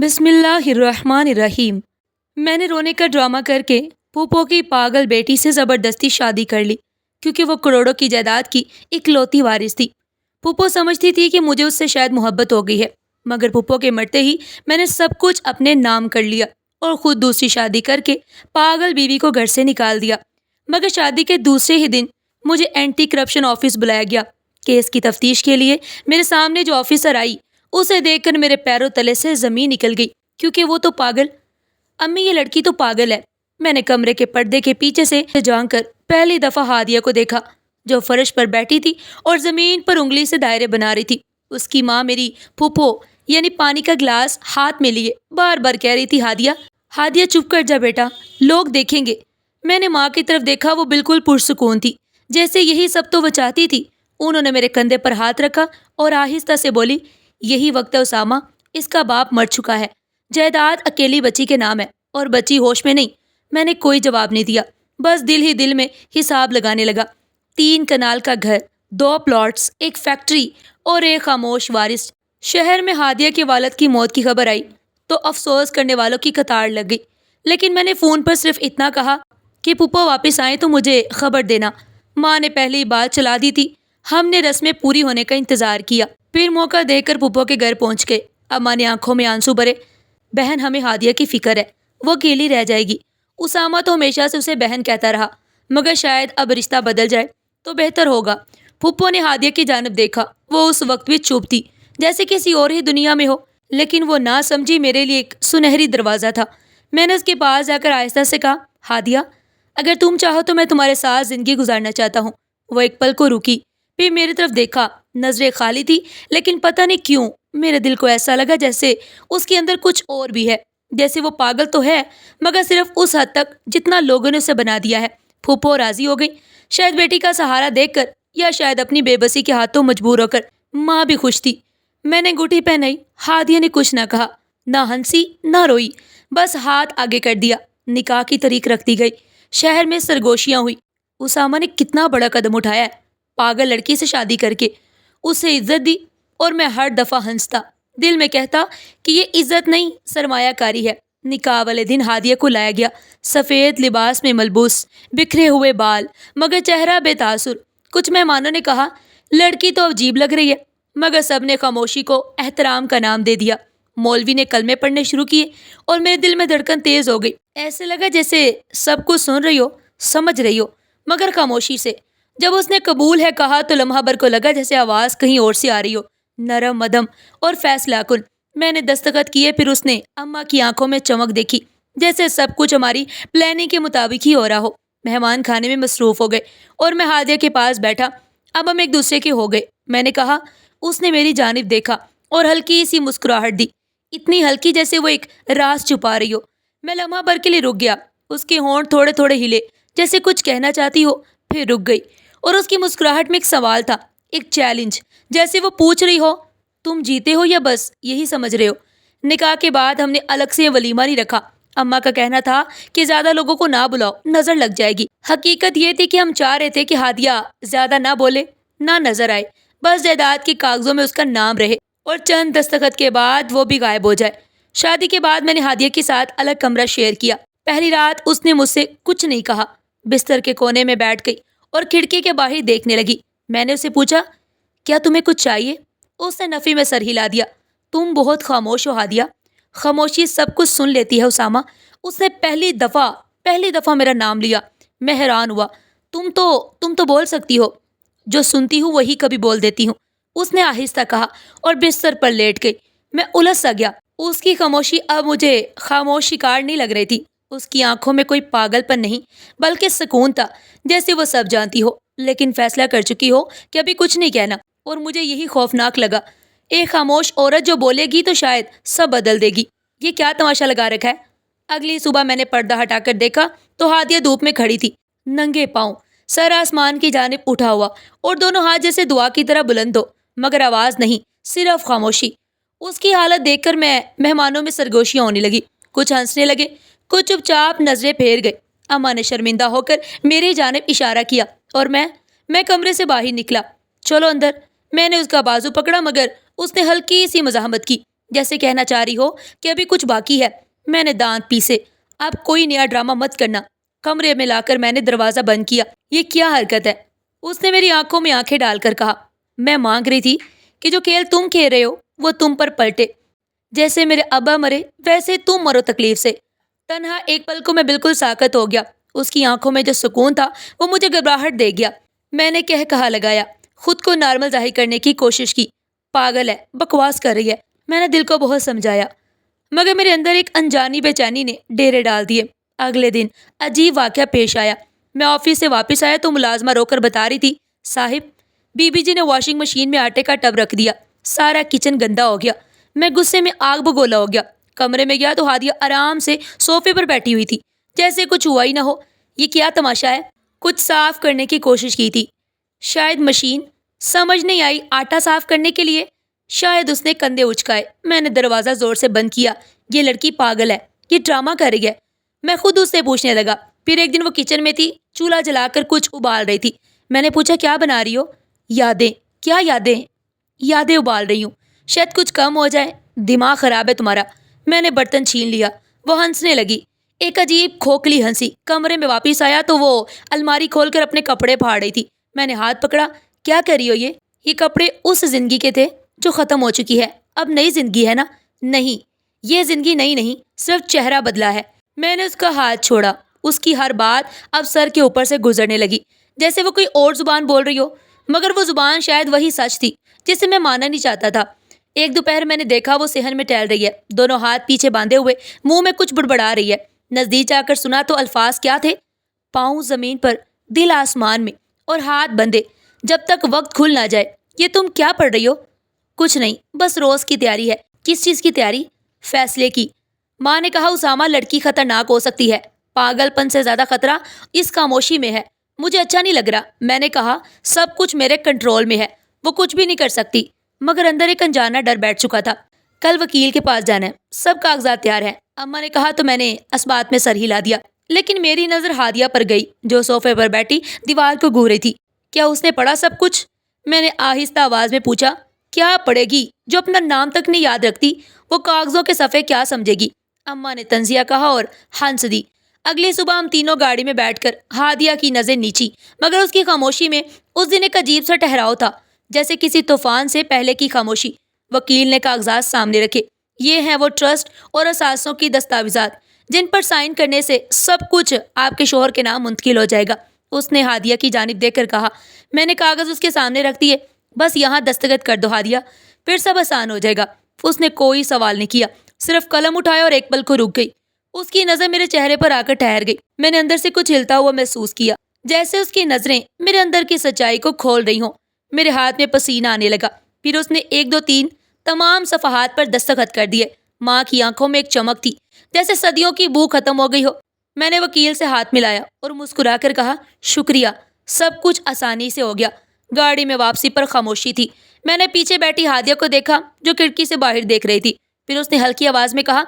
بسم اللہ الرحمن الرحیم۔ میں نے رونے کا ڈرامہ کر کے پھوپھو کی پاگل بیٹی سے زبردستی شادی کر لی کیونکہ وہ کروڑوں کی جائیداد کی اکلوتی وارث تھی۔ پھوپھو سمجھتی تھی کہ مجھے اس سے شاید محبت ہو گئی ہے، مگر پھوپھو کے مرتے ہی میں نے سب کچھ اپنے نام کر لیا اور خود دوسری شادی کر کے پاگل بیوی کو گھر سے نکال دیا۔ مگر شادی کے دوسرے ہی دن مجھے اینٹی کرپشن آفس بلایا گیا۔ کیس کی تفتیش کے لیے میرے سامنے جو آفیسر آئی اسے دیکھ کر میرے پیروں تلے سے زمین نکل گئی، کیونکہ وہ تو پاگل، امی یہ لڑکی تو پاگل ہے۔ میں نے کمرے کے پردے کے پیچھے سے جھانک کر پہلی دفعہ ہادیہ کو دیکھا، جو فرش پر بیٹھی تھی اور زمین پر انگلی سے دائرے بنا رہی تھی۔ اس کی ماں میری پھوپھو یعنی پانی کا گلاس ہاتھ میں لیے بار بار کہہ رہی تھی، ہادیہ ہادیہ چپ کر جا بیٹا، لوگ دیکھیں گے۔ میں نے ماں کی طرف دیکھا، وہ بالکل پرسکون تھی، جیسے یہی سب تو وہ چاہتی تھی۔ انہوں نے میرے کندھے پر ہاتھ رکھا اور آہستہ سے بولی، یہی وقت ہے اسامہ، اس کا باپ مر چکا ہے، جائیداد اکیلی بچی کے نام ہے اور بچی ہوش میں نہیں۔ میں نے کوئی جواب نہیں دیا، بس دل ہی دل میں حساب لگانے لگا۔ 3 کنال کا گھر، 2 پلاٹس، ایک فیکٹری اور ایک خاموش وارث۔ شہر میں ہادیہ کے والد کی موت کی خبر آئی تو افسوس کرنے والوں کی قطار لگ گئی، لیکن میں نے فون پر صرف اتنا کہا کہ پھوپھو واپس آئیں تو مجھے خبر دینا۔ ماں نے پہلے ہی بات چلا دی تھی۔ ہم نے رسمیں پوری ہونے کا انتظار کیا، پھر موقع دیکھ کر پھوپھو کے گھر پہنچ گئے۔ اماں نے آنکھوں میں آنسو بھرے، بہن ہمیں ہادیہ کی فکر ہے، وہ اکیلی رہ جائے گی۔ اسامہ تو ہمیشہ سے اسے بہن کہتا رہا، مگر شاید اب رشتہ بدل جائے تو بہتر ہوگا۔ پھوپھو نے ہادیہ کی جانب دیکھا، وہ اس وقت بھی چپ تھی، جیسے کسی اور ہی دنیا میں ہو، لیکن وہ نہ سمجھی میرے لیے ایک سنہری دروازہ تھا۔ میں نے اس کے پاس جا کر آہستہ سے کہا، ہادیہ اگر تم چاہو تو میں تمہارے ساتھ زندگی گزارنا چاہتا ہوں۔ وہ ایک پل کو رکی، پھر میری طرف دیکھا، نظریں خالی تھی، لیکن پتہ نہیں کیوں میرے دل کو ایسا لگا جیسے اس کے اندر کچھ اور بھی ہے، جیسے وہ پاگل تو ہے مگر صرف اس حد تک جتنا لوگوں نے اسے بنا دیا ہے۔ پھوپھو راضی ہو گئی، شاید بیٹی کا سہارا دیکھ کر یا شاید اپنی بے بسی کے ہاتھوں مجبور ہو کر۔ ماں بھی خوش تھی۔ میں نے انگوٹھی پہنائی، ہادیہ نے کچھ نہ کہا، نہ ہنسی نہ روئی، بس ہاتھ آگے کر دیا۔ نکاح کی تاریخ رکھ دی گئی، شہر میں سرگوشیاں ہوئی۔ اسامہ نے کتنا بڑا قدم اٹھایا ہے، پاگل لڑکی سے شادی کر کے اسے عزت دی، اور میں ہر دفعہ ہنستا، دل میں کہتا کہ یہ عزت نہیں سرمایہ کاری ہے۔ نکاح والے دن ہادیہ کو لایا گیا، سفید لباس میں ملبوس، بکھرے ہوئے بال، مگر چہرہ بے تاثر۔ کچھ مہمانوں نے کہا، لڑکی تو عجیب لگ رہی ہے، مگر سب نے خاموشی کو احترام کا نام دے دیا۔ مولوی نے کلمے پڑھنے شروع کیے اور میرے دل میں دھڑکن تیز ہو گئی، ایسے لگا جیسے سب کچھ سن رہی ہو، سمجھ رہی ہو، مگر خاموشی سے۔ جب اس نے قبول ہے کہا تو لمحہ بھر کو لگا جیسے آواز کہیں اور سے آ رہی ہو، نرم مدھم اور فیصلہ کن۔ میں نے دستخط کیے، پھر اس نے اماں کی آنکھوں میں چمک دیکھی، جیسے سب کچھ ہماری پلاننگ کے مطابق ہی ہو رہا ہو۔ مہمان کھانے میں مصروف ہو گئے اور میں ہادیہ کے پاس بیٹھا۔ اب ہم ایک دوسرے کے ہو گئے، میں نے کہا۔ اس نے میری جانب دیکھا اور ہلکی سی مسکراہٹ دی، اتنی ہلکی جیسے وہ ایک راز چھپا رہی ہو۔ میں لمحہ بھر کے لیے رک گیا، اس کے ہونٹ تھوڑے تھوڑے ہلے جیسے کچھ کہنا چاہتی ہو، پھر رک گئی، اور اس کی مسکراہٹ میں ایک سوال تھا، ایک چیلنج، جیسے وہ پوچھ رہی ہو، تم جیتے ہو یا بس یہی سمجھ رہے ہو۔ نکاح کے بعد ہم نے الگ سے ولیمہ نہیں رکھا۔ اماں کا کہنا تھا کہ زیادہ لوگوں کو نہ بلاؤ، نظر لگ جائے گی۔ حقیقت یہ تھی کہ ہم چاہ رہے تھے کہ ہادیہ زیادہ نہ بولے، نہ نظر آئے، بس جائیداد کے کاغذوں میں اس کا نام رہے اور چند دستخط کے بعد وہ بھی غائب ہو جائے۔ شادی کے بعد میں نے ہادیہ کے ساتھ الگ کمرہ شیئر کیا۔ پہلی رات اس نے مجھ سے کچھ نہیں کہا، بستر کے کونے میں بیٹھ گئی اور کھڑکی کے باہر دیکھنے لگی۔ میں نے اسے پوچھا، کیا تمہیں کچھ چاہیے؟ اس نے نفی میں سر ہلا دیا۔ تم بہت خاموش ہو ہادیہ۔ خاموشی سب کچھ سن لیتی ہے اسامہ۔ اس نے پہلی دفعہ میرا نام لیا۔ میں حیران ہوا۔ تم تو بول سکتی ہو، جو سنتی ہوں وہی کبھی بول دیتی ہوں، اس نے آہستہ کہا اور بستر پر لیٹ گئی۔ میں الجھ سا گیا۔ اس کی خاموشی اب مجھے خاموش شکار نہیں لگ رہی تھی۔ اس کی آنکھوں میں کوئی پاگل پن نہیں، بلکہ سکون تھا، جیسے وہ سب جانتی ہو لیکن فیصلہ کر چکی ہو کہ ابھی کچھ نہیں کہنا، اور مجھے یہی خوفناک لگا۔ ایک خاموش عورت جو بولے گی تو شاید سب بدل دے گی۔ یہ کیا تماشا لگا رکھا ہے؟ اگلی صبح میں نے پردہ ہٹا کر دیکھا تو ہادیہ دھوپ میں کھڑی تھی، ننگے پاؤں، سر آسمان کی جانب اٹھا ہوا اور دونوں ہاتھ جیسے دعا کی طرح بلند ہو، مگر آواز نہیں، صرف خاموشی۔ اس کی حالت دیکھ کر مہمانوں میں سرگوشیاں ہونے لگی، کچھ ہنسنے لگے، کچھ چپ چاپ نظریں پھیر گئے۔ اماں نے شرمندہ ہو کر میری جانب اشارہ کیا اور میں کمرے سے باہر نکلا۔ چلو اندر۔ میں نے اس کا بازو پکڑا مگر اس نے ہلکی سی مزاحمت کی۔ جیسے کہنا چاہ رہی ہو کہ ابھی کچھ باقی ہے۔ میں نے دانت پیسے۔ اب کوئی نیا ڈرامہ مت کرنا۔ کمرے میں لا کر میں نے دروازہ بند کیا۔ یہ کیا حرکت ہے؟ اس نے میری آنکھوں میں آنکھیں ڈال کر کہا۔ میں مانگ رہی تھی کہ جو کھیل تم کھیل رہے ہو وہ تم پر پلٹے۔ جیسے میرے ابا مرے ویسے تم مرو تکلیف سے۔ تنہا ایک پل کو میں بالکل ساکت ہو گیا۔ اس کی آنکھوں میں جو سکون تھا وہ مجھے گھبراہٹ دے گیا۔ میں نے کہا لگایا، خود کو نارمل ظاہر کرنے کی کوشش کی۔ پاگل ہے، بکواس کر رہی ہے۔ میں نے دل کو بہت سمجھایا، مگر میرے اندر ایک انجانی بے چینی نے ڈیرے ڈال دیے۔ اگلے دن عجیب واقعہ پیش آیا۔ میں آفس سے واپس آیا تو ملازمہ رو کر بتا رہی تھی، صاحب، بی بی جی نے واشنگ مشین میں آٹے کا ٹب رکھ دیا، سارا کچن گندا ہو گیا۔ میں غصے میں آگ بگولا ہو گیا۔ کمرے میں گیا تو ہادیہ آرام سے صوفے پر بیٹھی ہوئی تھی، جیسے کچھ ہوا ہی نہ ہو۔ یہ کیا تماشا ہے؟ کچھ صاف کرنے کی کوشش کی تھی، شاید مشین، سمجھ نہیں آئی آٹا صاف کرنے کے لیے، شاید اس نے کندھے اچکائے۔ میں نے دروازہ زور سے بند کیا۔ یہ لڑکی پاگل ہے، یہ ڈرامہ کر رہی ہے۔ میں خود اس سے پوچھنے لگا۔ پھر ایک دن وہ کچن میں تھی، چولہا جلا کر کچھ ابال رہی تھی۔ میں نے پوچھا، کیا بنا رہی ہو؟ یادیں۔ کیا یادیں؟ یادیں ابال رہی ہوں، شاید کچھ کم ہو جائے۔ دماغ خراب ہے تمہارا۔ میں نے برتن چھین لیا۔ وہ ہنسنے لگی، ایک عجیب کھوکھلی ہنسی۔ کمرے میں واپس آیا تو وہ الماری کھول کر اپنے کپڑے پھاڑ رہی تھی۔ میں نے ہاتھ پکڑا۔ کیا کر رہی ہو یہ کپڑے اس زندگی کے تھے جو ختم ہو چکی ہے، اب نئی زندگی ہے نا؟ نہیں، یہ زندگی نئی نہیں، صرف چہرہ بدلا ہے۔ میں نے اس کا ہاتھ چھوڑا۔ اس کی ہر بات اب سر کے اوپر سے گزرنے لگی، جیسے وہ کوئی اور زبان بول رہی ہو، مگر وہ زبان شاید وہی سچ تھی جسے میں ماننا نہیں چاہتا تھا۔ ایک دوپہر میں نے دیکھا وہ صحن میں ٹہل رہی ہے، دونوں ہاتھ پیچھے باندھے ہوئے، منہ میں کچھ بڑبڑا رہی ہے۔ نزدیک آ کر سنا تو الفاظ کیا تھے، پاؤں زمین پر، دل آسمان میں، اور ہاتھ بندھے جب تک وقت کھل نہ جائے۔ یہ تم کیا پڑھ رہی ہو؟ کچھ نہیں، بس روز کی تیاری ہے۔ کس چیز کی تیاری؟ فیصلے کی۔ ماں نے کہا، اسامہ، لڑکی خطرناک ہو سکتی ہے، پاگل پن سے زیادہ خطرہ اس خاموشی میں ہے۔ مجھے اچھا نہیں لگ رہا۔ میں نے کہا، سب کچھ میرے کنٹرول میں ہے، وہ کچھ بھی نہیں کر سکتی، مگر اندر ایک انجانا ڈر بیٹھ چکا تھا۔ کل وکیل کے پاس جانا ہے، سب کاغذات تیار ہیں، اماں نے کہا تو میں نے اسبات میں سر ہلا دیا۔ لیکن میری نظر ہادیہ پر گئی، جو صوفے پر بیٹھی دیوار کو گھور رہی تھی۔ کیا اس نے پڑھا سب کچھ؟ میں نے آہستہ آواز میں پوچھا۔ کیا پڑھے گی؟ جو اپنا نام تک نہیں یاد رکھتی، وہ کاغذوں کے صفحے کیا سمجھے گی؟ اماں نے طنزیہ کہا اور ہنس دی۔ اگلی صبح ہم تینوں گاڑی میں بیٹھ کر ہادیہ کی نظریں نیچی، مگر اس کی خاموشی میں اس دن ایک عجیب سا ٹھہراؤ تھا، جیسے کسی طوفان سے پہلے کی خاموشی۔ وکیل نے کاغذات سامنے رکھے۔ یہ ہیں وہ ٹرسٹ اور اثاثوں کی دستاویزات جن پر سائن کرنے سے سب کچھ آپ کے شوہر کے نام منتقل ہو جائے گا، اس نے ہادیہ کی جانب دیکھ کر کہا۔ میں نے کاغذ اس کے سامنے رکھ دیے۔ بس یہاں دستخط کر دو ہادیہ، پھر سب آسان ہو جائے گا۔ اس نے کوئی سوال نہیں کیا، صرف قلم اٹھایا اور ایک پل کو رک گئی۔ اس کی نظر میرے چہرے پر آ کر ٹھہر گئی۔ میں نے اندر سے کچھ ہلتا ہوا محسوس کیا، جیسے اس کی نظریں میرے اندر کی سچائی کو کھول رہی ہوں۔ میرے ہاتھ میں پسینہ آنے لگا۔ پھر اس نے 1 2 3 تمام صفحات پر دستخط کر دیے۔ ماں کی آنکھوں میں ایک چمک تھی، جیسے صدیوں کی بو ختم ہو گئی ہو۔ میں نے وکیل سے ہاتھ ملایا اور مسکرا کر کہا، شکریہ، سب کچھ آسانی سے ہو گیا۔ گاڑی میں واپسی پر خاموشی تھی۔ میں نے پیچھے بیٹھی ہادیہ کو دیکھا جو کھڑکی سے باہر دیکھ رہی تھی۔ پھر اس نے ہلکی آواز میں کہا،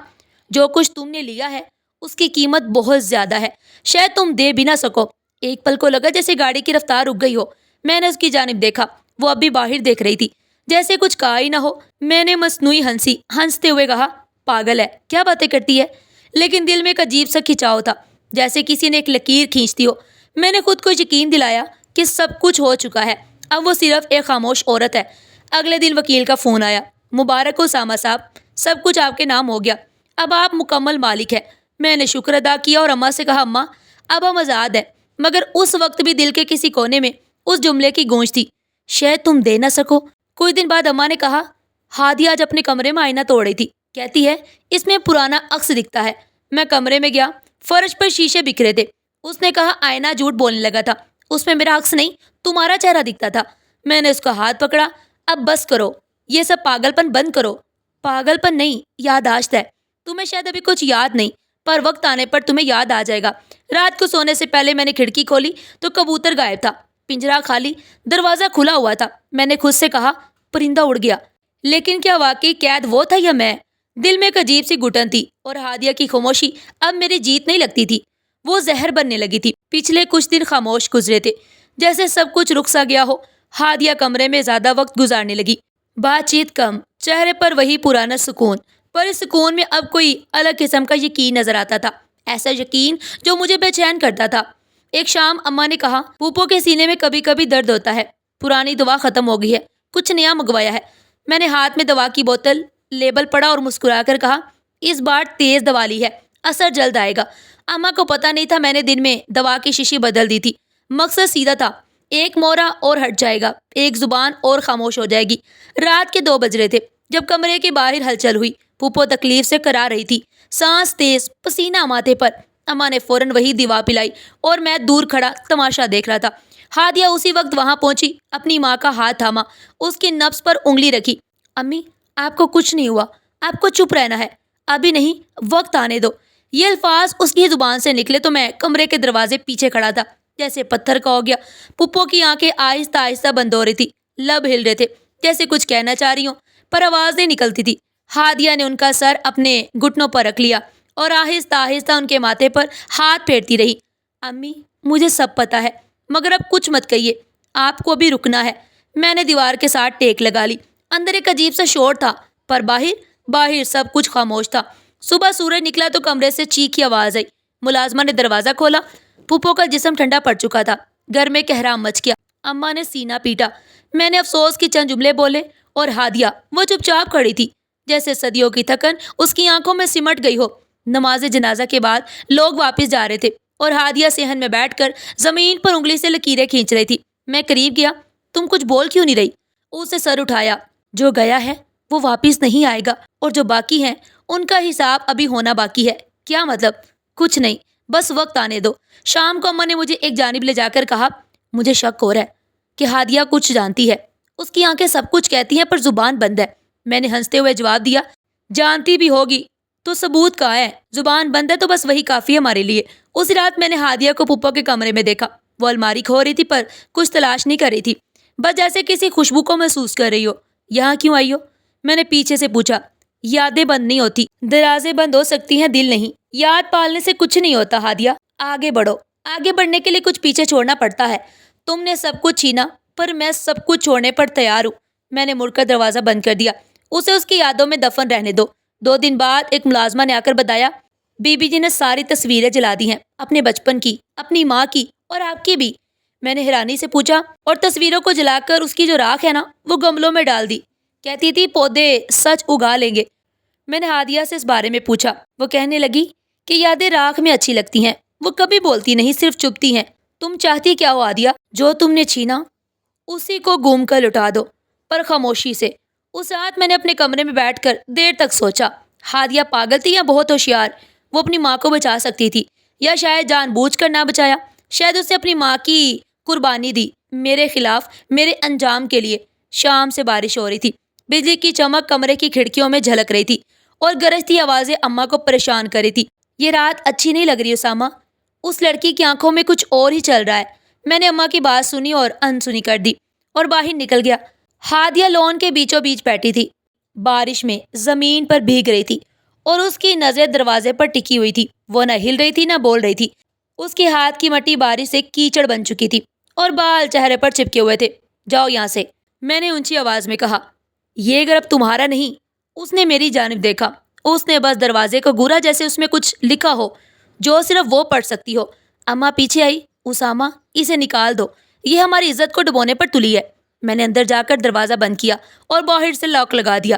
جو کچھ تم نے لیا ہے اس کی قیمت بہت زیادہ ہے، شاید تم دے بھی نہ سکو۔ ایک پل کو لگا جیسے گاڑی کی رفتار رک گئی ہو۔ میں نے اس کی جانب دیکھا، وہ اب بھی باہر دیکھ رہی تھی، جیسے کچھ کہا ہی نہ ہو۔ میں نے مصنوعی ہنسی، ہنستے ہوئے کہا، پاگل ہے، کیا باتیں کرتی ہے؟ لیکن دل میں ایک عجیب سا کھچاؤ تھا، جیسے کسی نے ایک لکیر کھینچتی ہو۔ میں نے خود کو یقین دلایا کہ سب کچھ ہو چکا ہے، اب وہ صرف ایک خاموش عورت ہے۔ اگلے دن وکیل کا فون آیا، مبارک ہو اسامہ صاحب، سب کچھ آپ کے نام ہو گیا، اب آپ مکمل مالک ہیں۔ میں نے شکر ادا کیا اور اماں سے کہا، اماں، اب ہم آزاد ہیں۔ مگر اس وقت بھی دل کے کسی کونے میں اس جملے کی گونج تھی، شاید تم دے نہ سکو۔ کچھ دن بعد اماں نے کہا، ہادیہ آج اپنے کمرے میں آئینہ توڑ رہی تھی، کہتی ہے اس میں پرانا عکس دکھتا ہے۔ میں کمرے میں گیا، فرش پر شیشے بکھرے تھے۔ اس نے کہا، آئینہ جھوٹ بولنے لگا تھا، اس میں میرا عکس نہیں تمہارا چہرہ دکھتا تھا۔ میں نے اس کا ہاتھ پکڑا، اب بس کرو، یہ سب پاگل پن بند کرو۔ پاگل پن نہیں، یادداشت ہے۔ تمہیں شاید ابھی کچھ یاد نہیں، پر وقت آنے پر تمہیں یاد آ جائے گا۔ رات کو سونے سے پہلے میں نے کھڑکی کھولی تو کبوتر غائب تھا، پنجرہ خالی، دروازہ کھلا ہوا تھا۔ میں نے خود سے کہا، پرندہ اڑ گیا۔ لیکن کیا واقعی قید وہ تھا یا میں؟ دل میں ایک عجیب سی گھٹن تھی، اور ہادیہ کی خاموشی اب میری جیت نہیں لگتی تھی، وہ زہر بننے لگی تھی۔ پچھلے کچھ دن خاموش گزرے تھے، جیسے سب کچھ رک سا گیا ہو۔ ہادیہ کمرے میں زیادہ وقت گزارنے لگی، بات چیت کم، چہرے پر وہی پرانا سکون، پر اس سکون میں اب کوئی الگ قسم کا یقین نظر آتا تھا، ایسا یقین جو مجھے بے چین کرتا تھا۔ ایک شام اماں نے کہا، پھوپھو کے سینے میں کبھی کبھی درد ہوتا ہے، پرانی دوا ختم ہو گئی ہے، کچھ نیا منگوایا ہے۔ میں نے ہاتھ میں دوا کی بوتل، لیبل پڑھا اور مسکرا کر کہا، اس بار تیز دوا لی ہے، اثر جلد آئے گا۔ اماں کو پتہ نہیں تھا میں نے دن میں دوا کی شیشی بدل دی تھی۔ مقصد سیدھا تھا، ایک مورا اور ہٹ جائے گا، ایک زبان اور خاموش ہو جائے گی۔ رات کے 2 بج رہے تھے جب کمرے کے باہر ہلچل ہوئی۔ پھوپھو تکلیف سے کرا رہی تھی، سانس تیز، پسینہ ماتھے پر۔ اماں نے فوراً وہی دوا پلائی اور میں دور کھڑا تماشا دیکھ رہا تھا۔ ہادیہ اسی وقت وہاں پہنچی، اپنی ماں کا ہاتھ تھاما، اس کی نبض پر انگلی رکھی۔ امی، آپ کو کچھ نہیں ہوا، آپ کو چپ رہنا ہے، ابھی نہیں، وقت آنے دو۔ یہ الفاظ اس کی زبان سے نکلے تو میں کمرے کے دروازے پیچھے کھڑا تھا، جیسے پتھر کا ہو گیا۔ پھوپھو کی آنکھیں آہستہ آہستہ بند ہو رہی تھی، لب ہل رہے تھے جیسے کچھ کہنا چاہ رہی ہوں، پر آواز نہیں نکلتی تھی۔ ہادیہ نے ان کا سر اپنے گھٹنوں پر رکھ لیا اور آہستہ آہستہ ان کے ماتھے پر ہاتھ پھیرتی رہی۔ امی، مجھے سب پتا ہے، مگر اب کچھ مت کہیے، آپ کو بھی رکنا ہے۔ میں نے دیوار کے ساتھ ٹیک لگا لی۔ اندر ایک عجیب سا شور تھا، پر باہر سب کچھ خاموش تھا۔ صبح سورج نکلا تو کمرے سے چیخ کی آواز آئی۔ ملازمہ نے دروازہ کھولا۔ پھوپھو کا جسم ٹھنڈا پڑ چکا تھا، گھر میں کہرام مچ گیا۔ اماں نے سینہ پیٹا۔ میں نے افسوس کی چند جملے بولے اور ہادیہ وہ چپ چاپ کھڑی تھی، جیسے صدیوں کی تھکن اس کی آنکھوں میں سمٹ گئی ہو۔ نماز جنازہ کے بعد لوگ واپس جا رہے تھے اور ہادیہ صحن میں بیٹھ کر زمین پر انگلی سے لکیریں کھینچ رہی تھی۔ میں قریب گیا۔ تم کچھ بول کیوں نہیں رہی؟ اس نے سر اٹھایا۔ جو گیا ہے وہ واپس نہیں آئے گا، اور جو باقی ہیں ان کا حساب ابھی ہونا باقی ہے۔ کیا مطلب؟ کچھ نہیں، بس وقت آنے دو۔ شام کو اماں نے مجھے ایک جانب لے جا کر کہا، مجھے شک ہو رہا ہے کہ ہادیہ کچھ جانتی ہے، اس کی آنکھیں سب کچھ کہتی ہیں پر زبان بند ہے۔ میں نے ہنستے ہوئے جواب دیا، جانتی بھی ہوگی تو ثبوت کہاں ہے؟ زبان بند ہے تو بس وہی کافی ہے ہمارے لیے۔ اسی رات میں نے ہادیہ کو پھوپھو کے کمرے میں دیکھا۔ وہ الماری کھو رہی تھی پر کچھ تلاش نہیں کر رہی تھی، بس جیسے کسی خوشبو کو محسوس کر رہی ہو۔ یہاں کیوں آئی ہو؟ میں نے پیچھے سے پوچھا۔ یادیں بند نہیں ہوتی، دروازے بند ہو سکتی ہیں، دل نہیں۔ یاد پالنے سے کچھ نہیں ہوتا ہادیہ، آگے بڑھو۔ آگے بڑھنے کے لیے کچھ پیچھے چھوڑنا پڑتا ہے۔ تم نے سب کچھ چھینا، پر میں سب کچھ چھوڑنے پر تیار ہوں۔ میں نے مڑ کر دروازہ بند کر دیا۔ اسے اس کی یادوں میں دفن رہنے دو۔ 2 دن بعد ایک ملازمہ نے آ کر بتایا، بی بی جی نے ساری تصویریں جلا دی ہیں، اپنے بچپن کی، اپنی ماں کی اور آپ کی بھی۔ میں نے حیرانی سے پوچھا، اور تصویروں کو جلا کر اس کی جو راکھ ہے نا، وہ گملوں میں ڈال دی؟ کہتی تھی پودے سچ اگا لیں گے۔ میں نے ہادیہ سے اس بارے میں پوچھا۔ وہ کہنے لگی کہ یادیں راکھ میں اچھی لگتی ہیں، وہ کبھی بولتی نہیں، صرف چپتی ہیں۔ تم چاہتی کیا ہو ہادیہ؟ جو تم نے چھینا اسی کو گھوم کر لٹا دو، پر خاموشی سے۔ اس رات میں نے اپنے کمرے میں بیٹھ کر دیر تک سوچا، ہادیہ پاگل تھی یا بہت ہوشیار؟ وہ اپنی ماں کو بچا سکتی تھی، یا شاید جان بوجھ کر نہ بچایا۔ شاید اس نے اپنی ماں کی قربانی دی میرے خلاف، میرے انجام کے لیے۔ شام سے بارش ہو رہی تھی، بجلی کی چمک کمرے کی کھڑکیوں میں جھلک رہی تھی اور گرجتی آوازیں اماں کو پریشان کر رہی تھی۔ یہ رات اچھی نہیں لگ رہی اسامہ، اس لڑکی کی آنکھوں میں کچھ اور ہی چل رہا ہے۔ میں نے اماں کی بات سنی اور انسنی کر دی اور باہر نکل گیا۔ ہادیہ لون کے بیچوں بیچ بیٹھی تھی، بارش میں زمین پر بھیگ رہی تھی اور اس کی نظر دروازے پر ٹکی ہوئی تھی۔ وہ نہ ہل رہی تھی نہ بول رہی تھی۔ اس کے ہاتھ کی مٹی بارش سے کیچڑ بن چکی تھی اور بال چہرے پر چپکے ہوئے تھے۔ جاؤ یہاں سے، میں نے اونچی آواز میں کہا۔ یہ گھر اب تمہارا نہیں۔ اس نے میری جانب دیکھا۔ اس نے بس دروازے کو گھورا جیسے اس میں کچھ لکھا ہو جو صرف وہ پڑھ سکتی ہو۔ اماں پیچھے آئی۔ اسامہ، اسے نکال دو، یہ ہماری عزت کو ڈبونے پر تلی ہے۔ میں نے اندر جا کر دروازہ بند کیا اور باہر سے لاک لگا دیا۔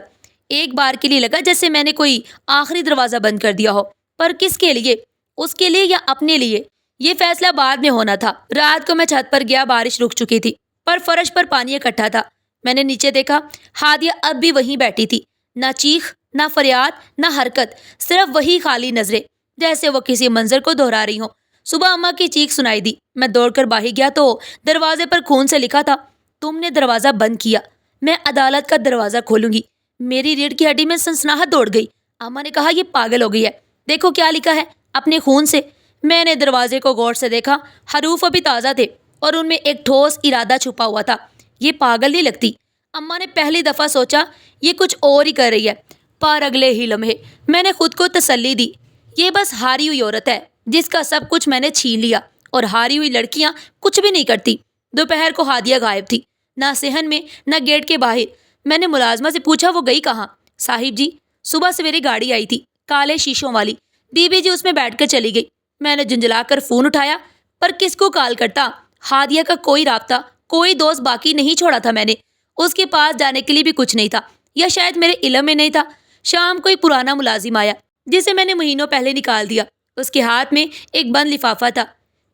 ایک بار کے لیے لگا جیسے میں نے کوئی آخری دروازہ بند کر دیا ہو، پر کس کے لیے؟ اس کے لیے یا اپنے لیے؟ یہ فیصلہ بعد میں ہونا تھا۔ رات کو میں چھت پر گیا، بارش رک چکی تھی پر فرش پر پانی اکٹھا تھا۔ میں نے نیچے دیکھا، ہادیہ اب بھی وہیں بیٹھی تھی، نہ چیخ، نہ فریاد، نہ حرکت، صرف وہی خالی نظریں، جیسے وہ کسی منظر کو دہرا رہی ہوں۔ صبح اماں کی چیخ سنائی دی۔ میں دوڑ کر باہر گیا تو دروازے پر خون سے لکھا تھا، تم نے دروازہ بند کیا، میں عدالت کا دروازہ کھولوں گی۔ میری ریڑھ کی ہڈی میں سنسناہٹ دوڑ گئی۔ اماں نے کہا، یہ پاگل ہو گئی ہے، دیکھو کیا لکھا ہے، اپنے خون سے۔ میں نے دروازے کو غور سے دیکھا، حروف ابھی تازہ تھے اور ان میں ایک ٹھوس ارادہ چھپا ہوا تھا۔ یہ پاگل نہیں لگتی۔ اماں نے پہلی دفعہ سوچا یہ کچھ اور ہی کر رہی ہے، پر اگلے ہی لمحے میں نے خود کو تسلی دی، یہ بس ہاری ہوئی عورت ہے جس کا سب کچھ میں نے چھین لیا، اور ہاری ہوئی لڑکیاں کچھ بھی نہیں کرتی۔ دوپہر کو ہادیہ غائب تھی، نہ صحن میں نہ گیٹ کے باہر۔ میں نے ملازمہ سے پوچھا وہ گئی کہاں؟ صاحب جی صبح سویرے گاڑی آئی تھی کالے شیشوں والی، بی بی جی اس میں بیٹھ کر چلی گئی۔ میں نے جنجلا کر فون اٹھایا پر کس کو کال کرتا؟ ہادیہ کا کوئی رابطہ، کوئی دوست باقی نہیں چھوڑا تھا میں نے۔ اس کے پاس جانے کے لیے بھی کچھ نہیں تھا، یا شاید میرے علم میں نہیں تھا۔ شام کو ایک پرانا ملازم آیا جسے میں نے مہینوں پہلے نکال دیا۔ اس کے ہاتھ میں ایک بند لفافہ تھا،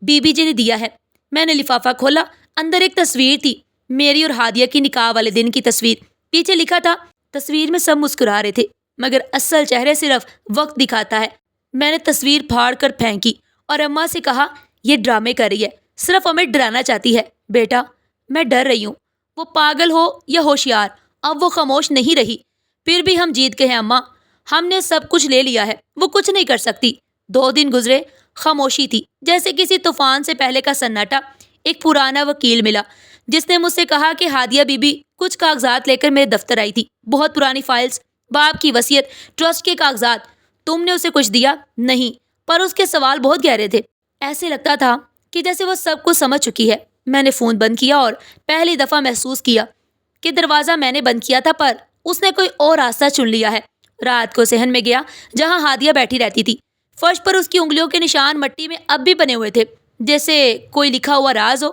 بی بی جی نے دیا ہے۔ میں نے لفافہ کھولا، اندر ایک تصویر تھی، میری اور ہادیہ کی نکاح والے دن کی تصویر۔ پیچھے لکھا تھا، تصویر میں سب مسکرا رہے تھے مگر اصل چہرے صرف وقت دکھاتا ہے۔ میں نے تصویر پھاڑ کر پھینکی اور اماں سے کہا یہ ڈرامے کر رہی ہے، صرف ہمیں ڈرانا چاہتی ہے۔ بیٹا میں ڈر رہی ہوں، وہ پاگل ہو یا ہوشیار اب وہ خاموش نہیں رہی۔ پھر بھی ہم جیت گئے ہیں اماں، ہم نے سب کچھ لے لیا ہے، وہ کچھ نہیں کر سکتی۔ 2 دن گزرے، خاموشی تھی جیسے کسی طوفان سے پہلے کا سناٹا۔ ایک پرانا وکیل ملا جس نے مجھ سے کہا کہ ہادیہ بی بی کچھ کاغذات لے کر میرے دفتر آئی تھی، بہت پرانی فائلز، باپ کی وصیت، ٹرسٹ کے کاغذات۔ تم نے اسے کچھ دیا؟ نہیں، پر اس کے سوال بہت گہرے تھے، ایسے لگتا تھا کہ جیسے وہ سب کچھ سمجھ چکی ہے۔ میں نے فون بند کیا اور پہلی دفعہ محسوس کیا کہ دروازہ میں نے بند کیا تھا پر اس نے کوئی اور راستہ چن لیا ہے۔ رات کو صحن میں گیا جہاں ہادیہ بیٹھی رہتی تھی، فرش پر اس کی انگلیوں کے نشان مٹی میں اب بھی بنے ہوئے تھے جیسے کوئی لکھا ہوا راز ہو۔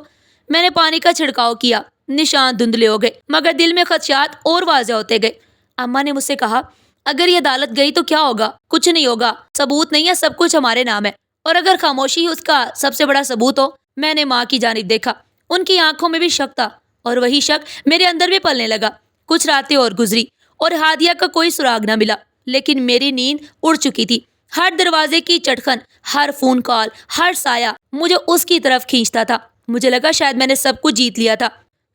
میں نے پانی کا چھڑکاؤ کیا، نشان دھندلے ہو گئے مگر دل میں خدشات اور واضح ہوتے گئے۔ اماں نے مجھ سے کہا اگر یہ عدالت گئی تو کیا ہوگا؟ کچھ نہیں ہوگا، ثبوت نہیں ہے، سب کچھ ہمارے نام ہے، اور اگر خاموشی ہی اس کا سب سے بڑا ثبوت ہو۔ میں نے ماں کی جانب دیکھا، ان کی آنکھوں میں بھی شک تھا اور وہی شک میرے اندر بھی پلنے لگا۔ کچھ راتیں اور گزری اور ہادیہ کا کوئی سراغ نہ ملا، لیکن میری نیند اڑ چکی تھی۔ ہر دروازے کی چٹخن، ہر فون کال، ہر سایہ مجھے اس کی طرف کھینچتا تھا۔ مجھے لگا شاید میں نے سب کچھ جیت لیا تھا۔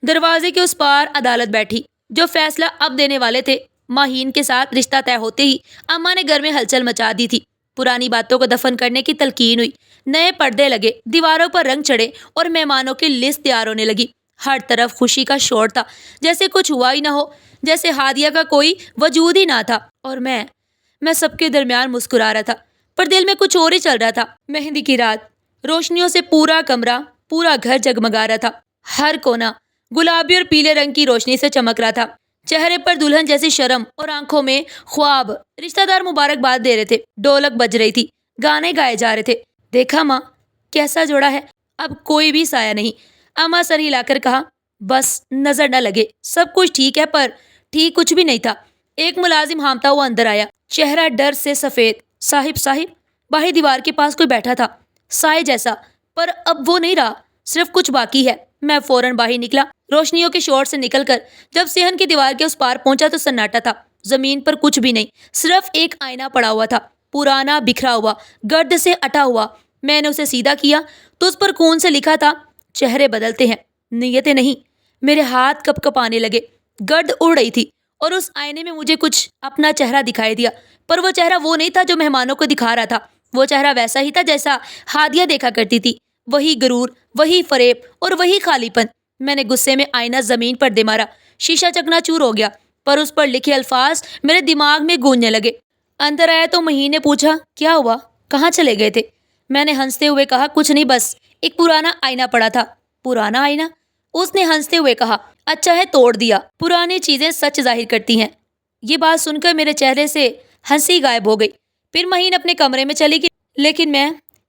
دروازے کے اس پار عدالت بیٹھی، جو فیصلہ اب دینے والے تھے۔ ماہین کے ساتھ رشتہ طے ہوتے ہی اماں نے گھر میں ہلچل مچا دی تھی۔ پرانی باتوں کو دفن کرنے کی تلقین ہوئی، نئے پردے لگے، دیواروں پر رنگ چڑھے اور مہمانوں کی لسٹ تیار ہونے لگی۔ ہر طرف خوشی کا شور تھا، جیسے کچھ ہوا ہی نہ ہو، جیسے ہادیہ کا کوئی وجود ہی نہ تھا، اور میں سب کے درمیان مسکرا رہا تھا پر دل میں کچھ اور ہی چل رہا تھا۔ مہندی کی رات، روشنیوں سے پورا کمرہ، پورا گھر جگمگا رہا تھا۔ ہر کونا گلابی اور پیلے رنگ کی روشنی سے چمک رہا تھا، چہرے پر دلہن جیسی شرم اور آنکھوں میں خواب۔ رشتہ دار مبارکباد دے رہے تھے، ڈھولک بج رہی تھی، گانے گائے جا رہے تھے۔ دیکھا ماں کیسا جوڑا ہے، اب کوئی بھی سایہ نہیں۔ اماں سر ہلا کر کہا بس نظر نہ لگے، سب کچھ ٹھیک ہے، پر ٹھیک کچھ بھی نہیں تھا۔ ایک ملازم ہامتا ہوا اندر آیا، چہرہ ڈر سے سفید۔ صاحب باہر دیوار کے پاس کوئی بیٹھا تھا، سائے جیسا، پر اب وہ نہیں رہا، صرف کچھ باقی ہے۔ میں فوراً باہر نکلا، روشنیوں کے شور سے نکل کر جب صحن کی دیوار کے اس پار پہنچا تو سناٹا تھا، زمین پر کچھ بھی نہیں، صرف ایک آئینہ پڑا ہوا تھا، پرانا، بکھرا ہوا، گرد سے اٹا ہوا۔ میں نے اسے سیدھا کیا تو اس پر خون سے لکھا تھا چہرے بدلتے ہیں، نیتیں نہیں۔ میرے ہاتھ کپ کپانے لگے، گرد اڑ رہی تھی اور اس آئینے میں مجھے کچھ اپنا چہرہ دکھائی دیا، پر وہ چہرہ وہ نہیں تھا جو مہمانوں کو دکھا رہا تھا۔ وہ چہرہ ویسا ہی تھا جیسا ہادیہ دیکھا کرتی تھی، وہی غرور، وہی فریب اور وہی خالی پن۔ میں نے غصے میں آئینہ زمین پر دے مارا، شیشہ چکنا چور ہو گیا، پر اس پر لکھے الفاظ میرے دماغ میں گونجنے لگے۔ اندر آیا تو مہین نے پوچھا کیا ہوا، کہاں چلے گئے تھے؟ میں نے ہنستے ہوئے کہا کچھ نہیں، بس ایک پرانا آئینہ پڑا تھا۔ پرانا آئینہ؟ اس نے ہنستے ہوئے کہا اچھا ہے توڑ دیا، پرانی چیزیں سچ ظاہر کرتی ہیں۔ یہ بات سن کر میرے چہرے سے ہنسی غائب ہو گئی۔ پھر مہین اپنے کمرے میں چلی گئی، لیکن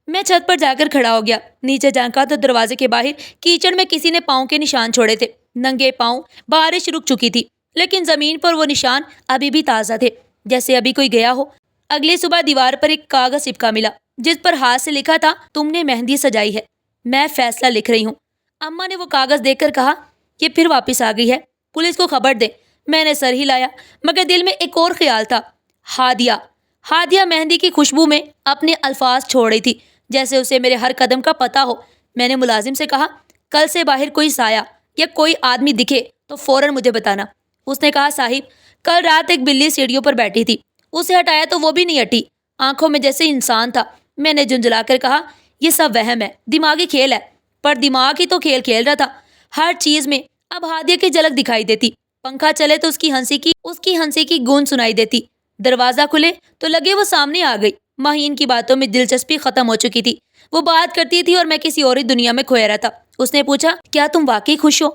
میں چھت پر جا کر کھڑا ہو گیا۔ نیچے جھانکا تو دروازے کے باہر کیچڑ میں کسی نے پاؤں کے نشان چھوڑے تھے، ننگے پاؤں۔ بارش رک چکی تھی لیکن زمین پر وہ نشان ابھی بھی تازہ تھے، جیسے ابھی کوئی گیا ہو۔ اگلی صبح دیوار پر ایک کاغذ چپکا ملا جس پر ہاتھ سے لکھا تھا تم نے مہندی سجائی ہے، میں فیصلہ لکھ رہی ہوں۔ اماں نے وہ کاغذ دیکھ کر کہا یہ پھر واپس آ گئی ہے، پولیس کو خبر دے۔ میں نے سر ہلایا مگر دل میں ایک اور خیال تھا، ہادیہ مہندی کی خوشبو میں اپنے الفاظ چھوڑ رہی تھی، جیسے اسے میرے ہر قدم کا پتہ ہو۔ میں نے ملازم سے کہا کل سے باہر کوئی سایہ یا کوئی آدمی دکھے تو فوراً مجھے بتانا۔ اس نے کہا صاحب کل رات ایک بلی سیڑھیوں پر بیٹھی تھی، اسے ہٹایا تو وہ بھی نہیں ہٹی، آنکھوں میں جیسے انسان تھا۔ میں نے جھنجھلا کر کہا یہ سب وہم ہے، دماغی کھیل ہے۔ پر دماغ ہی تو کھیل کھیل رہا تھا، ہر چیز میں اب ہادیہ کی جھلک دکھائی دیتی، پنکھا چلے تو اس کی ہنسی کی گونج سنائی دیتی، دروازہ کھلے تو لگے وہ سامنے آ گئی۔ ماہین کی باتوں میں دلچسپی ختم ہو چکی تھی، وہ بات کرتی تھی اور میں کسی اور ہی دنیا میں کھویا رہا تھا۔ اس نے پوچھا کیا تم واقعی خوش ہو؟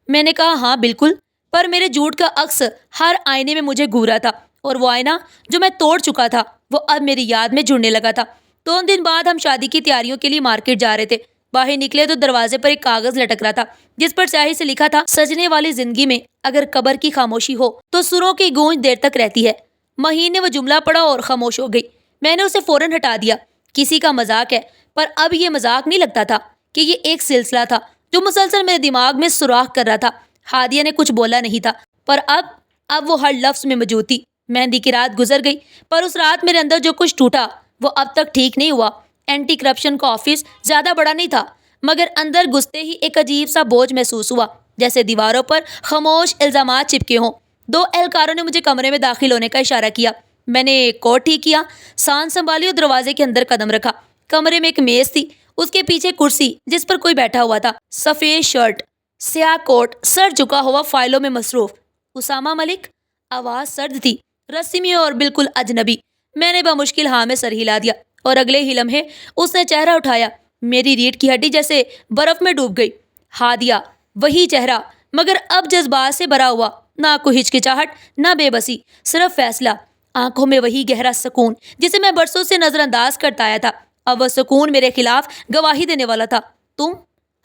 میں نے کہا ہاں بالکل، پر میرے جھوٹ کا عکس ہر آئینے میں مجھے گھورا تھا، اور وہ آئینہ جو میں توڑ چکا تھا وہ اب میری یاد میں جڑنے لگا تھا۔ 2 دن بعد ہم شادی کی تیاریوں کے لیے مارکیٹ جا رہے تھے۔ باہر نکلے تو دروازے پر ایک کاغذ لٹک رہا تھا جس پر سیاہی سے لکھا تھا، سجنے والی زندگی میں اگر قبر کی خاموشی ہو تو سروں کی گونج دیر تک رہتی ہے۔ مہین نے وہ جملہ پڑھا اور خاموش ہو گئی۔ میں نے اسے فوراً ہٹا دیا۔ کسی کا مذاق ہے، پر اب یہ مذاق نہیں لگتا تھا کہ یہ ایک سلسلہ تھا جو مسلسل میرے دماغ میں سوراخ کر رہا تھا۔ ہادیہ نے کچھ بولا نہیں تھا، پر اب وہ ہر لفظ میں موجود تھی۔ مہندی کی رات گزر گئی، پر اس رات میرے اندر جو کچھ ٹوٹا وہ اب تک ٹھیک نہیں ہوا۔ اینٹی کرپشن کا آفس زیادہ بڑا نہیں تھا، مگر اندر گھستے ہی ایک عجیب سا بوجھ محسوس ہوا، جیسے دیواروں پر خاموش الزامات چپکے ہوں۔ 2 اہلکاروں نے مجھے کمرے میں داخل ہونے کا اشارہ کیا۔ میں نے کوٹ ٹھیک کیا، سانس سنبھالی اور دروازے کے اندر قدم رکھا۔ کمرے میں ایک میز تھی، اس کے پیچھے کرسی جس پر کوئی بیٹھا ہوا تھا، سفید شرٹ، سیاہ کوٹ، سر جھکا ہوا فائلوں میں مصروف۔ اسامہ ملک؟ آواز سرد تھی، رسمی اور بالکل اجنبی۔ میں نے بمشکل ہاں میں سر ہلا دیا، اور اگلے ہی لمحے اس نے چہرہ اٹھایا۔ میری ریڑھ کی ہڈی جیسے برف میں ڈوب گئی۔ ہادیہ، وہی چہرہ، مگر اب جذبات سے بھرا ہوا، نہ کوئی ہچکچاہٹ، نہ بے بسی، صرف فیصلہ۔ آنکھوں میں وہی گہرا سکون جسے میں برسوں سے نظر انداز کرتا آیا تھا۔ اب وہ سکون میرے خلاف گواہی دینے والا تھا۔ تم؟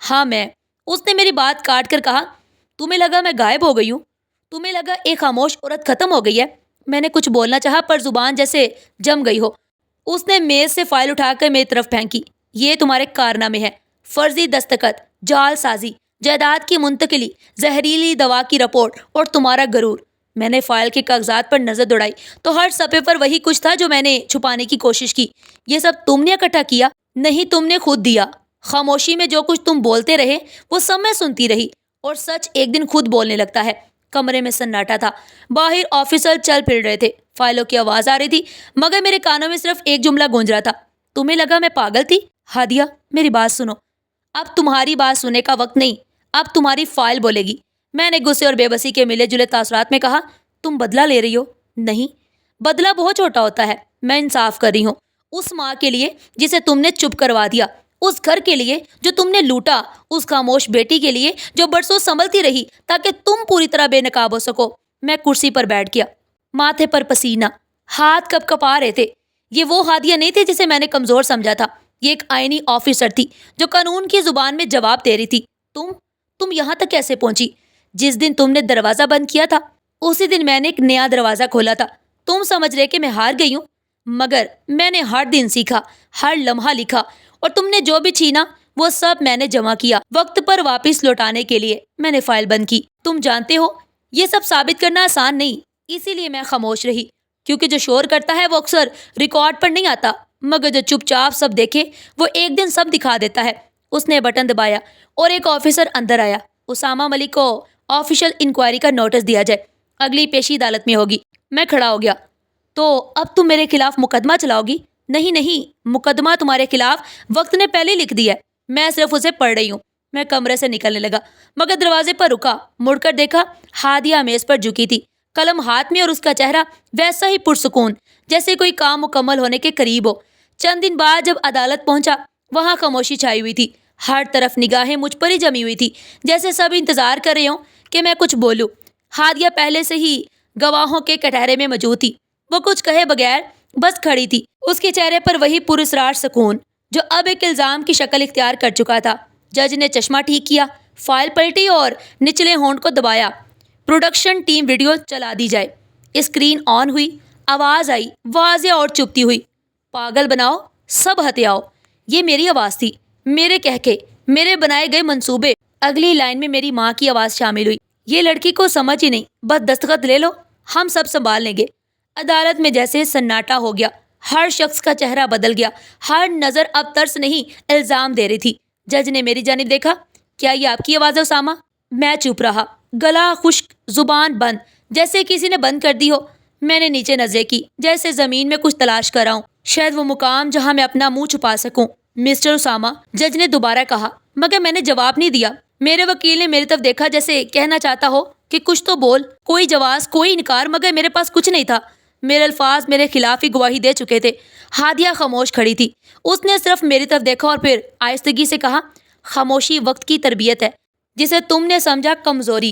ہاں میں۔ اس نے میری بات کاٹ کر کہا، تمہیں لگا میں غائب ہو گئی ہوں؟ تمہیں لگا ایک خاموش عورت ختم ہو گئی ہے؟ میں نے کچھ بولنا چاہا، پر زبان جیسے جم گئی ہو۔ اس نے میز سے فائل اٹھا کر میری طرف پھینکی۔ یہ تمہارے کارنامے ہیں، فرضی دستخط، جعل سازی، جائیداد کی منتقلی، زہریلی دوا کی رپورٹ اور تمہارا غرور۔ میں نے فائل کے کاغذات پر نظر دوڑائی تو ہر صفحے پر وہی کچھ تھا جو میں نے چھپانے کی کوشش کی۔ یہ سب تم نے اکٹھا کیا؟ نہیں، تم نے خود دیا۔ خاموشی میں جو کچھ تم بولتے رہے وہ سب میں سنتی رہی، اور سچ ایک دن خود بولنے لگتا ہے۔ کمرے میں سناٹا تھا، باہر آفیسر چل پھر رہے تھے، فائلوں کی آواز آ رہی تھی، مگر میرے کانوں میں صرف ایک جملہ گونج رہا تھا، تمہیں لگا میں پاگل تھی؟ ہادیہ، میری بات سنو۔ اب تمہاری بات سننے کا وقت نہیں، اب تمہاری فائل بولے گی۔ میں نے غصے اور بے بسی کے ملے جلے تاثرات میں کہا، تم بدلہ لے رہی ہو؟ نہیں، بدلہ بہت چھوٹا ہوتا ہے۔ میں انصاف کر رہی ہوں، اس ماں کے لیے جسے تم نے چپ کروا دیا، اس گھر کے لیے جو تم نے لوٹا، اس خاموش بیٹی کے لیے جو برسوں سنبھلتی رہی تاکہ تم پوری طرح بے نقاب ہو سکو۔ میں کرسی پر بیٹھ گیا، ماتھے پر پسینہ، ہاتھ کپ کپا رہے تھے۔ یہ وہ ہادیہ نہیں تھی جسے میں نے کمزور سمجھا تھا، یہ ایک آئینی آفیسر تھی جو قانون کی زبان میں جواب دے رہی تھی۔ تم یہاں تک کیسے پہنچی؟ جس دن تم نے دروازہ بند کیا تھا اسی دن میں نے ایک نیا دروازہ کھولا تھا۔ تم سمجھ رہے کہ میں ہار گئی ہوں، مگر میں نے ہر دن سیکھا، ہر لمحہ لکھا، اور تم نے جو بھی چھینا وہ سب میں نے جمع کیا، وقت پر واپس لوٹانے کے لیے میں نے فائل بند کی۔ تم جانتے ہو یہ سب ثابت کرنا آسان نہیں، اسی لیے میں خاموش رہی، کیونکہ جو شور کرتا ہے وہ اکثر ریکارڈ پر نہیں آتا، مگر جو چپ چاپ سب دیکھے وہ ایک دن سب دکھا دیتا ہے۔ اس نے بٹن دبایا اور ایک آفیسر اندر آیا۔ اسامہ ملک کو آفیشل انکوائری کا نوٹس دیا جائے، اگلی پیشی عدالت میں ہوگی۔ میں کھڑا ہو گیا۔ تو اب تم میرے خلاف مقدمہ چلاؤ گی؟ نہیں، مقدمہ تمہارے خلاف وقت نے پہلے لکھ دیا ہے، میں صرف اسے پڑھ رہی ہوں۔ میں کمرے سے نکلنے لگا، مگر دروازے پر رکا، مڑ کر دیکھا، ہادیہ میز پر جھکی تھی، قلم ہاتھ میں، اور اس کا چہرہ ویسا ہی پرسکون جیسے کوئی کام مکمل ہونے کے قریب ہو۔ چند دن بعد جب عدالت پہنچا، وہاں خاموشی چھائی ہوئی تھی، ہر طرف نگاہیں مجھ پر ہی جمی ہوئی تھی، جیسے سب انتظار کر رہے ہوں کہ میں کچھ بولوں۔ ہادیہ پہلے سے ہی گواہوں کے کٹہرے میں موجود تھی، وہ کچھ کہے بغیر بس کھڑی تھی، اس کے چہرے پر وہی پراسرار سکون جو اب ایک الزام کی شکل اختیار کر چکا تھا۔ جج نے چشمہ ٹھیک کیا، فائل پلٹی اور نچلے ہونٹ کو دبایا۔ پروڈکشن ٹیم ویڈیو چلا دی جائے۔ اسکرین آن ہوئی، آواز آئی، واضح اور چپتی ہوئی، پاگل بناؤ، سب ہتھیاؤ۔ یہ میری آواز تھی، میرے کہکے، میرے بنائے گئے منصوبے۔ اگلی لائن میں میری ماں کی آواز شامل ہوئی، یہ لڑکی کو سمجھ ہی نہیں، بس دستخط لے لو، ہم سب سنبھال لیں گے۔ عدالت میں جیسے سناٹا ہو گیا، ہر شخص کا چہرہ بدل گیا، ہر نظر اب ترس نہیں الزام دے رہی تھی۔ جج نے میری جانب دیکھا، کیا یہ آپ کی آواز ہے اسامہ؟ میں چپ رہا، گلا خشک، زبان بند، جیسے کسی نے بند کر دی ہو۔ میں نے نیچے نظریں کی، جیسے زمین میں کچھ تلاش کر رہا ہوں، شاید وہ مقام جہاں میں اپنا منہ چھپا سکوں۔ مسٹر اسامہ، جج نے دوبارہ کہا، مگر میں نے جواب نہیں دیا۔ میرے وکیل نے میری طرف دیکھا جیسے کہنا چاہتا ہو کہ کچھ تو بول، کوئی جواز، کوئی انکار، مگر میرے پاس کچھ نہیں تھا۔ میرے الفاظ میرے خلاف ہی گواہی دے چکے تھے۔ ہادیہ خاموش کھڑی تھی، اس نے صرف میری طرف دیکھا اور پھر آہستگی سے کہا، خاموشی وقت کی تربیت ہے، جسے تم نے سمجھا کمزوری،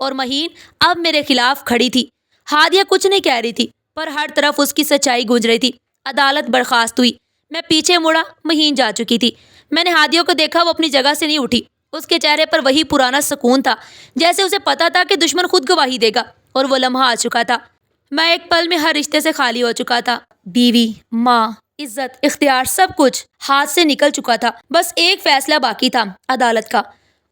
اور مہین اب میرے خلاف کھڑی تھی۔ ہادیہ کچھ نہیں کہہ رہی تھی پر ہر طرف اس کی سچائی گونج رہی تھی۔ عدالت برخاست ہوئی۔ میں پیچھے مڑا، مہین جا چکی تھی۔ میں نے ہادیہ کو دیکھا، وہ اپنی جگہ سے نہیں اٹھی۔ اس کے چہرے پر وہی پرانا سکون تھا، جیسے اسے پتا تھا کہ دشمن خود گواہی دے گا، اور وہ لمحہ آ چکا تھا۔ میں ایک پل میں ہر رشتے سے خالی ہو چکا تھا۔ بیوی، ماں، عزت، اختیار، سب کچھ ہاتھ سے نکل چکا تھا۔ بس ایک فیصلہ باقی تھا، عدالت کا۔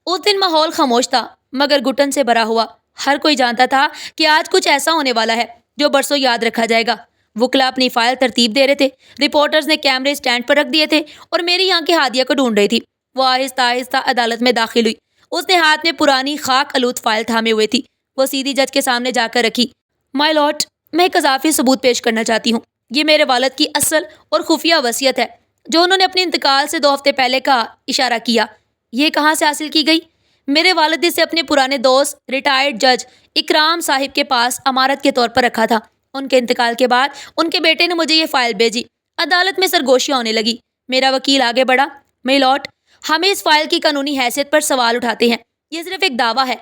اس دن ماحول خاموش تھا مگر گھٹن سے بھرا ہوا۔ ہر کوئی جانتا تھا کہ آج کچھ ایسا ہونے والا ہے جو برسوں یاد رکھا جائے گا۔ وکلا اپنی فائل ترتیب دے رہے تھے، رپورٹرز نے کیمرے سٹینڈ پر رکھ دیے تھے، اور میری آنکھیں ہادیہ کو ڈھونڈ رہی تھی۔ وہ آہستہ آہستہ عدالت میں داخل ہوئی۔ اس نے ہاتھ میں پرانی خاک آلود فائل تھامے ہوئے تھی۔ وہ سیدھی جج کے سامنے جا کر رکھی۔ مائی لارڈ، میں ایک اضافی ثبوت پیش کرنا چاہتی ہوں۔ یہ میرے والد کی اصل اور خفیہ وصیت ہے جو انہوں نے اپنے انتقال سے 2 ہفتے پہلے کا اشارہ کیا۔ یہ کہاں سے حاصل کی گئی؟ میرے والد نے اسے اپنے پرانے دوست ریٹائرڈ جج اکرام صاحب کے پاس امانت کے طور پر رکھا تھا۔ ان کے انتقال کے بعد ان کے بیٹے نے مجھے یہ فائل بھیجی۔ عدالت میں سرگوشیاں ہونے لگی۔ میرا وکیل آگے بڑھا۔ مائی لارڈ، ہمیں اس فائل کی قانونی حیثیت پر سوال اٹھاتے ہیں۔ یہ صرف ایک دعویٰ ہے۔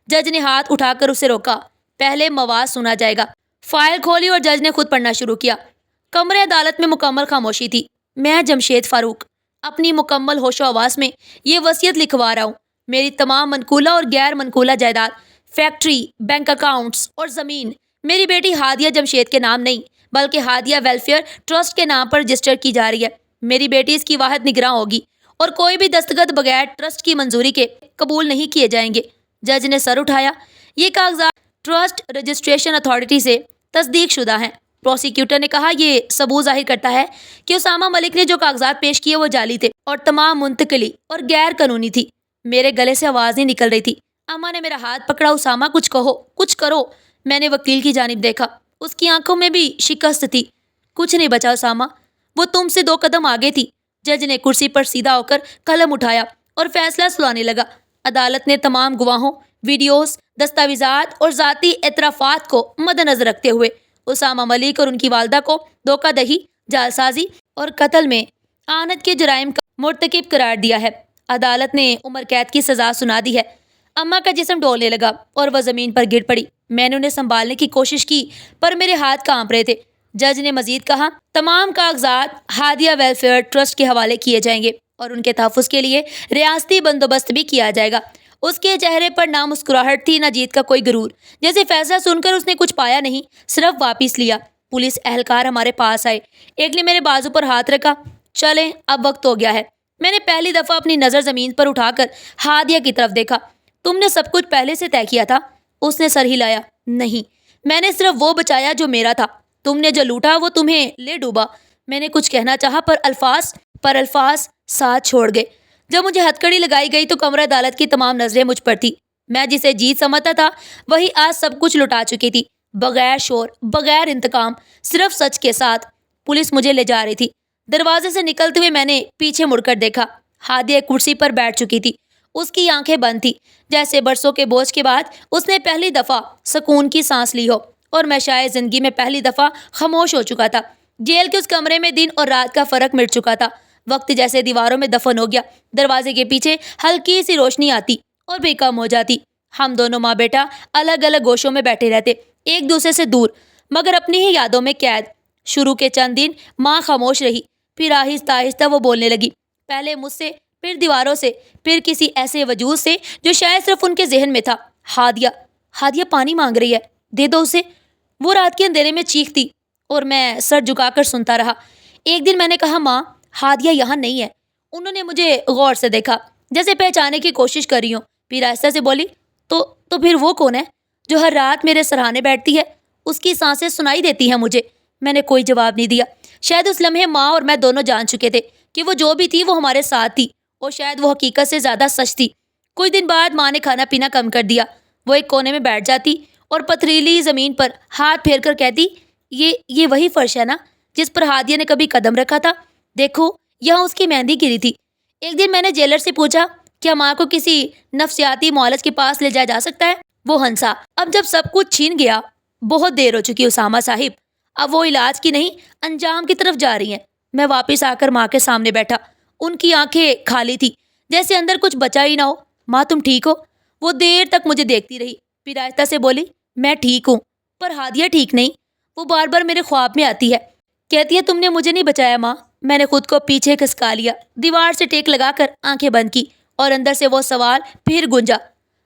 جج نے ہاتھ اٹھا کر اسے روکا۔ پہلے مواد سنا جائے گا۔ فائل کھولی اور جج نے خود پڑھنا شروع کیا۔ کمرے عدالت میں مکمل خاموشی تھی۔ میں جمشید فاروق اپنی مکمل ہوش و حواس میں یہ وصیت لکھوا رہا ہوں۔ میری تمام منقولہ اور غیر منقولہ جائیداد، فیکٹری، بینک اکاؤنٹس اور زمین میری بیٹی ہادیہ جمشید کے نام نہیں بلکہ ہادیہ ویلفیئر ٹرسٹ کے نام پر رجسٹر کی جا رہی ہے۔ میری بیٹی اس کی واحد نگراں ہوگی اور کوئی بھی دستخط بغیر ٹرسٹ کی منظوری کے قبول نہیں کیے جائیں گے۔ جج نے سر اٹھایا۔ یہ کاغذات ٹرسٹ رجسٹریشن اتھارٹی سے تصدیق شدہ ہیں۔ پروسیکیوٹر نے کہا، یہ ثبوت ظاہر کرتا ہے کہ اسامہ ملک نے جو کاغذات پیش کیے وہ جعلی تھے اور تمام منتقلی اور غیر قانونی تھی۔ میرے گلے سے آواز نہیں نکل رہی تھی۔ اماں نے میرا ہاتھ پکڑا۔ اسامہ، کچھ کہو، کچھ کرو۔ میں نے وکیل کی جانب دیکھا۔ اس کی آنکھوں میں بھی شکست تھی۔ کچھ نہیں بچا اسامہ، وہ تم سے 2 قدم آگے تھی۔ جج نے کرسی پر سیدھا ہو کر قلم اٹھایا اور فیصلہ سنانے لگا۔ عدالت نے تمام گواہوں، ویڈیوز، دستاویزات اور ذاتی اعترافات کو مد نظر رکھتے ہوئے اسامہ ملک اور ان کی والدہ کو دھوکہ دہی، جعلسازی اور قتل میں اعانت کے جرائم کا مرتکب قرار دیا ہے۔ عدالت نے عمر قید کی سزا سنا دی ہے۔ اماں کا جسم ڈولنے لگا اور وہ زمین پر گر پڑی۔ میں نے انہیں سنبھالنے کی کوشش کی پر میرے ہاتھ کانپ رہے تھے۔ جج نے مزید کہا، تمام کاغذات ہادیہ ویلفیئر ٹرسٹ کے حوالے کیے جائیں گے اور ان کے تحفظ کے لیے ریاستی بندوبست بھی کیا جائے گا۔ اس کے چہرے پر نہ مسکراہٹ تھی، نہ جیت کا کوئی غرور۔ جیسے فیصلہ سن کر اس نے کچھ پایا نہیں، صرف واپس لیا۔ پولیس اہلکار ہمارے پاس آئے۔ ایک نے میرے بازو پر ہاتھ رکھا۔ چلیں، اب وقت ہو گیا ہے۔ میں نے پہلی دفعہ اپنی نظر زمین پر اٹھا کر ہادیہ کی طرف دیکھا۔ تم نے سب کچھ پہلے سے طے کیا تھا؟ اس نے سر ہلایا۔ نہیں، میں نے صرف وہ بچایا جو میرا تھا۔ تم نے جو لوٹا وہ تمہیں لے ڈوبا۔ میں نے کچھ کہنا چاہا پر الفاظ ساتھ چھوڑ گئے۔ جب مجھے ہتھکڑی لگائی گئی تو کمرہ عدالت کی تمام نظریں مجھ پر تھی۔ میں جسے جیت سمجھتا تھا وہی آج سب کچھ لٹا چکی تھی، بغیر شور، بغیر انتقام، صرف سچ کے ساتھ۔ پولیس مجھے لے جا رہی تھی۔ دروازے سے نکلتے ہوئے میں نے پیچھے مڑ کر دیکھا۔ ہادیہ ایک کرسی پر بیٹھ چکی تھی۔ اس کی آنکھیں بند تھی، جیسے برسوں کے بوجھ کے بعد اس نے پہلی دفعہ سکون کی سانس لی ہو، اور میں شاید زندگی میں پہلی دفعہ خاموش ہو چکا تھا۔ جیل کے اس کمرے میں دن اور رات کا فرق مٹ چکا تھا۔ وقت جیسے دیواروں میں دفن ہو گیا۔ دروازے کے پیچھے ہلکی سی روشنی آتی اور پھر کم ہو جاتی۔ ہم دونوں ماں بیٹا الگ الگ گوشوں میں بیٹھے رہتے، ایک دوسرے سے دور مگر اپنی ہی یادوں میں قید۔ شروع کے چند دن ماں خاموش رہی، پھر آہستہ آہستہ وہ بولنے لگی، پہلے مجھ سے، پھر دیواروں سے، پھر کسی ایسے وجود سے جو شاید صرف ان کے ذہن میں تھا۔ ہادیہ پانی مانگ رہی ہے، دے دو اسے۔ وہ رات کے اندھیرے میں چیختی اور میں سر جھکا کر سنتا رہا۔ ایک دن میں نے کہا، ماں، ہادیہ یہاں نہیں ہے۔ انہوں نے مجھے غور سے دیکھا، جیسے پہچانے کی کوشش کر رہی ہوں، پھر آہستہ سے بولی، تو پھر وہ کون ہے جو ہر رات میرے سرہانے بیٹھتی ہے؟ اس کی سانسیں سنائی دیتی ہیں مجھے۔ میں نے کوئی جواب نہیں دیا۔ شاید اس لمحے ماں اور میں دونوں جان چکے تھے کہ وہ جو بھی تھی وہ ہمارے ساتھ تھی، اور شاید وہ حقیقت سے زیادہ سچ تھی۔ کچھ دن بعد ماں نے کھانا پینا کم کر دیا۔ وہ ایک کونے میں بیٹھ جاتی اور پتھریلی زمین پر ہاتھ پھیر کر کہتی، یہ وہی فرش ہے نا جس پر ہادیہ نے کبھی قدم رکھا تھا؟ دیکھو، یہاں اس کی مہندی گری تھی۔ ایک دن میں نے جیلر سے پوچھا، کیا ماں کو کسی نفسیاتی معالج کے پاس لے جایا جا سکتا ہے؟ وہ ہنسا۔ اب جب سب کچھ چھین گیا، بہت دیر ہو چکی اسامہ صاحب، اب وہ علاج کی نہیں انجام کی طرف جا رہی ہیں۔ میں واپس آ کر ماں کے سامنے بیٹھا۔ ان کی آنکھیں خالی تھی، جیسے اندر کچھ بچا ہی نہ ہو۔ ماں، تم ٹھیک ہو؟ وہ دیر تک مجھے دیکھتی رہی، پھر آہستہ سے بولی، میں ٹھیک ہوں، پر ہادیہ ٹھیک نہیں، وہ بار بار میرے خواب میں آتی ہے، کہتی ہے تم نے مجھے نہیں بچایا ماں۔ میں نے خود کو پیچھے کھسکا لیا، دیوار سے ٹیک لگا کر آنکھیں بند کی، اور اندر سے وہ سوال پھر گونجا،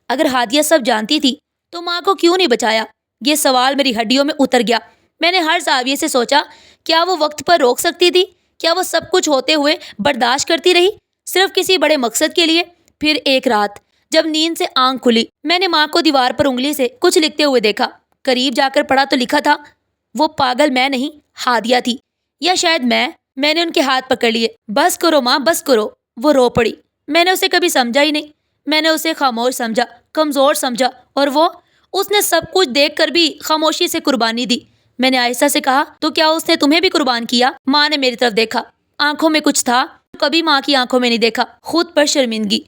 اگر ہادیہ سب جانتی تھی تو ماں کو کیوں نہیں بچایا؟ یہ سوال میری ہڈیوں میں اتر گیا۔ میں نے ہر زاویے سے سوچا، کیا وہ وقت پر روک سکتی تھی؟ کیا وہ سب کچھ ہوتے ہوئے برداشت کرتی رہی، صرف کسی بڑے مقصد کے لیے؟ پھر ایک رات جب نیند سے آنکھ کھلی، میں نے ماں کو دیوار پر انگلی سے کچھ لکھتے ہوئے دیکھا۔ قریب جا کر پڑھا تو لکھا تھا، وہ پاگل میں نہیں، ہادیہ تھی، یا شاید میں نے ان کے ہاتھ پکڑ لیے۔ بس کرو ماں، بس کرو۔ وہ رو پڑی۔ میں نے اسے کبھی سمجھا ہی نہیں، میں نے اسے خاموش سمجھا، کمزور سمجھا، اور اس نے سب کچھ دیکھ کر بھی خاموشی سے قربانی دی۔ میں نے عائشہ سے کہا، تو کیا اس نے تمہیں بھی قربان کیا؟ ماں نے میری طرف دیکھا، آنکھوں میں کچھ تھا کبھی ماں کی آنکھوں میں نہیں دیکھا، خود پر شرمندگی۔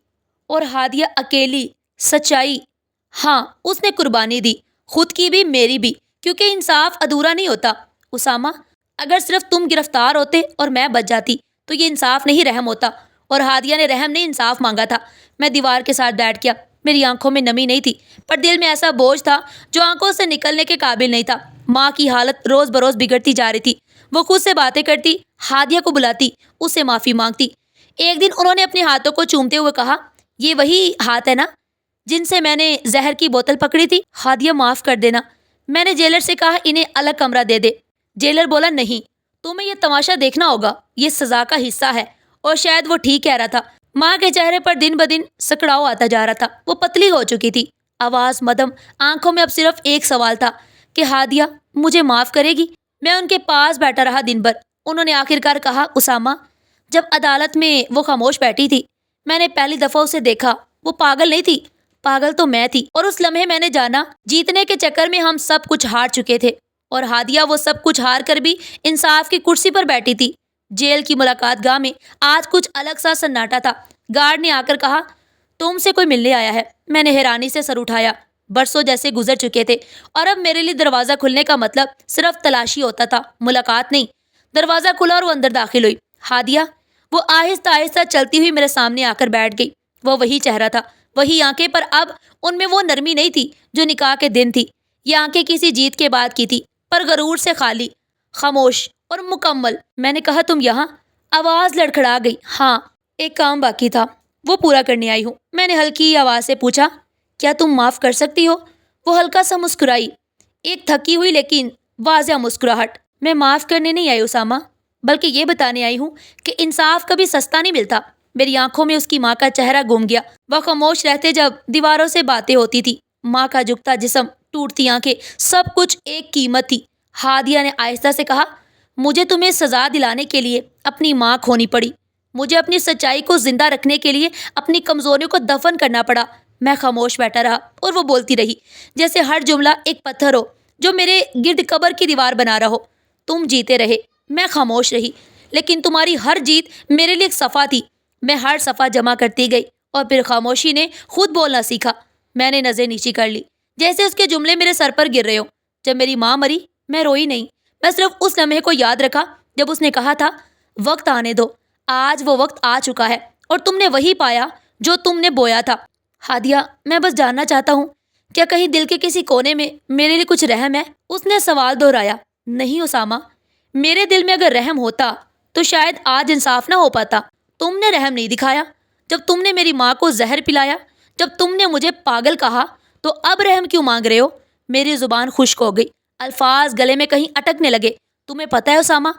اور ہادیہ اکیلی، سچائی، ہاں اس نے قربانی دی، خود کی بھی میری بھی، کیونکہ انصاف ادھورا نہیں ہوتا۔ اسامہ، اگر صرف تم گرفتار ہوتے اور میں بچ جاتی تو یہ انصاف نہیں، رحم ہوتا، اور ہادیہ نے رحم نہیں، انصاف مانگا تھا۔ میں دیوار کے ساتھ بیٹھ گیا، میری آنکھوں میں نمی نہیں تھی، پر دل میں ایسا بوجھ تھا جو آنکھوں سے نکلنے کے قابل نہیں تھا۔ ماں کی حالت روز بروز بگڑتی جا رہی تھی، وہ خود سے باتیں کرتی، ہادیہ کو بلاتی، اس سے معافی مانگتی۔ ایک دن انہوں نے اپنے ہاتھوں کو چومتے ہوئے کہا، یہ وہی ہاتھ ہے نا جن سے میں نے زہر کی بوتل پکڑی تھی؟ ہادیہ معاف کر دینا۔ میں نے جیلر سے کہا، انہیں الگ کمرہ دے دے۔ جیلر بولا، نہیں، تمہیں یہ تماشا دیکھنا ہوگا، یہ سزا کا حصہ ہے۔ اور شاید وہ ٹھیک کہہ رہا تھا۔ ماں کے چہرے پر دن بدن سکڑاؤ آتا جا رہا تھا، وہ پتلی ہو چکی تھی، آواز مدھم، آنکھوں میں اب صرف ایک سوال تھا کہ ہادیہ مجھے معاف کرے گی؟ میں ان کے پاس بیٹھا رہا دن بھر۔ انہوں نے آخر کار کہا، اسامہ، جب عدالت میں وہ خاموش بیٹھی تھی، میں نے پہلی دفعہ اسے دیکھا، وہ پاگل نہیں تھی، پاگل تو میں تھی، اور اس لمحے میں نے جانا جیتنے کے چکر میں ہم سب کچھ ہار چکے تھے، اور ہادیہ وہ سب کچھ ہار کر بھی انصاف کی کرسی پر بیٹھی تھی۔ جیل کی ملاقات گاہ میں آج کچھ الگ سا سناٹا تھا۔ گارڈ نے آ کر کہا، تم سے کوئی ملنے آیا ہے۔ میں نے حیرانی سے سر اٹھایا، برسوں جیسے گزر چکے تھے، اور اب میرے لیے دروازہ کھلنے کا مطلب صرف تلاشی ہوتا تھا، ملاقات نہیں۔ دروازہ کھلا اور وہ اندر داخل ہوئی۔ ہادیہ، وہ آہستہ آہستہ چلتی ہوئی میرے سامنے آ کر بیٹھ گئی۔ وہ وہی چہرہ تھا، وہی آنکھیں، پر اب ان میں وہ نرمی نہیں تھی جو نکاح کے دن تھی۔ یہ آنکھیں کسی جیت کے بعد کی تھی، پر غرور سے خالی، خاموش اور مکمل۔ میں نے کہا، تم یہاں؟ آواز لڑکھڑا گئی۔ ہاں، ایک کام باقی تھا، وہ پورا کرنے آئی ہوں۔ میں نے ہلکی آواز سے پوچھا، کیا تم معاف کر سکتی ہو؟ وہ ہلکا سا مسکرائی، ایک تھکی ہوئی لیکن واضح مسکراہٹ۔ میں معاف کرنے نہیں آئی اسامہ، بلکہ یہ بتانے آئی ہوں کہ انصاف کبھی سستا نہیں ملتا۔ میری آنکھوں میں اس کی ماں کا چہرہ گم گیا۔ وہ خاموش رہتے جب دیواروں سے باتیں ہوتی تھی، ماں کا جھکتا جسم، ٹوٹتی آنکھیں، سب کچھ ایک قیمت تھی۔ ہادیہ نے آہستہ سے کہا، مجھے تمہیں سزا دلانے کے لیے اپنی ماں کھونی پڑی، مجھے اپنی سچائی کو زندہ رکھنے کے لیے اپنی کمزوریوں کو دفن کرنا پڑا۔ میں خاموش بیٹھا رہا، اور وہ بولتی رہی، جیسے ہر جملہ ایک پتھر ہو جو میرے گرد قبر کی دیوار بنا رہا ہو۔ تم جیتے رہے، میں خاموش رہی، لیکن تمہاری ہر جیت میرے لیے ایک صفحہ تھی۔ میں ہر صفحہ جمع کرتی گئی، اور پھر خاموشی نے خود بولنا سیکھا۔ میں نے نظر نیچی کر لی، جیسے اس کے جملے میرے سر پر گر رہے ہوں۔ جب میری ماں مری، میں روئی نہیں، میں صرف اس لمحے کو یاد رکھا جب اس نے کہا تھا، وقت آنے دو۔ آج وہ وقت آ چکا ہے، اور تم نے وہی پایا جو تم نے بویا تھا۔ ہادیہ، میں بس جاننا چاہتا ہوں، کیا کہیں دل کے کسی کونے میں میرے لیے کچھ رحم ہے؟ اس نے سوال دہرایا۔ نہیں اسامہ، میرے دل میں اگر رحم ہوتا تو شاید آج انصاف نہ ہو پاتا۔ تم نے رحم نہیں دکھایا، جب تم نے میری ماں کو زہر پلایا، جب تم نے مجھے پاگل کہا، تو اب رحم کیوں مانگ رہے ہو؟ میری زبان خشک ہو گئی، الفاظ گلے میں کہیں اٹکنے لگے۔ تمہیں پتہ ہے اسامہ،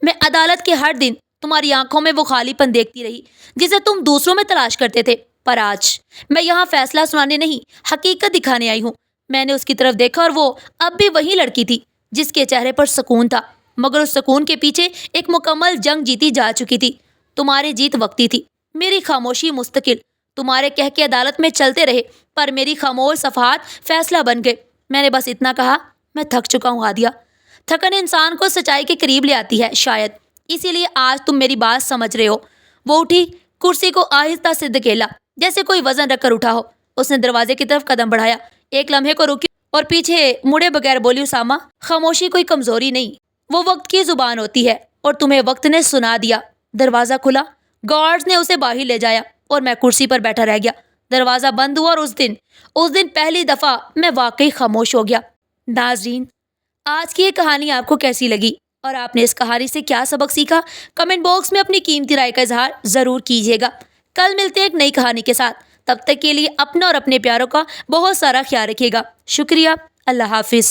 میں عدالت کے ہر دن تمہاری آنکھوں میں وہ خالی پن دیکھتی رہی جسے تم دوسروں میں تلاش کرتے تھے، پر آج میں یہاں فیصلہ سنانے نہیں، حقیقت دکھانے آئی ہوں۔ میں نے اس کی طرف دیکھا، اور وہ اب بھی وہی لڑکی تھی جس کے چہرے پر سکون تھا، مگر اس سکون کے پیچھے ایک مکمل جنگ جیتی جا چکی تھی۔ تمہاری جیت وقتی تھی، میری خاموشی مستقل۔ تمہارے کہہ کے عدالت میں چلتے رہے، پر میری خاموش صفحات فیصلہ بن گئے۔ میں نے بس اتنا کہا، میں تھک چکا ہوں ہادیہ۔ تھکن انسان کو سچائی کے قریب لے آتی ہے، شاید اسی لیے آج تم میری بات سمجھ رہے ہو۔ وہ اٹھی، کرسی کو آہستہ سے دھکیلا جیسے کوئی وزن رکھ کر اٹھا ہو۔ اس نے دروازے کی طرف قدم بڑھایا، ایک لمحے کو رکی، اور پیچھے مڑے بغیر بولی، اسامہ، خاموشی کوئی کمزوری نہیں، وہ وقت کی زبان ہوتی ہے، اور تمہیں وقت نے سنا دیا۔ دروازہ کھلا، گارڈز نے اسے باہر لے جایا، اور میں کرسی پر بیٹھا رہ گیا۔ دروازہ بند ہوا اور اس دن پہلی دفعہ میں واقعی خاموش ہو گیا۔ ناظرین، آج کی یہ کہانی آپ کو کیسی لگی اور آپ نے اس کہانی سے کیا سبق سیکھا؟ کمنٹ باکس میں اپنی قیمتی رائے کا اظہار ضرور کیجیے گا۔ کل ملتے ہیں ایک نئی کہانی کے ساتھ، تب تک کے لیے اپنا اور اپنے پیاروں کا بہت سارا خیال رکھیے گا۔ شکریہ، اللہ حافظ۔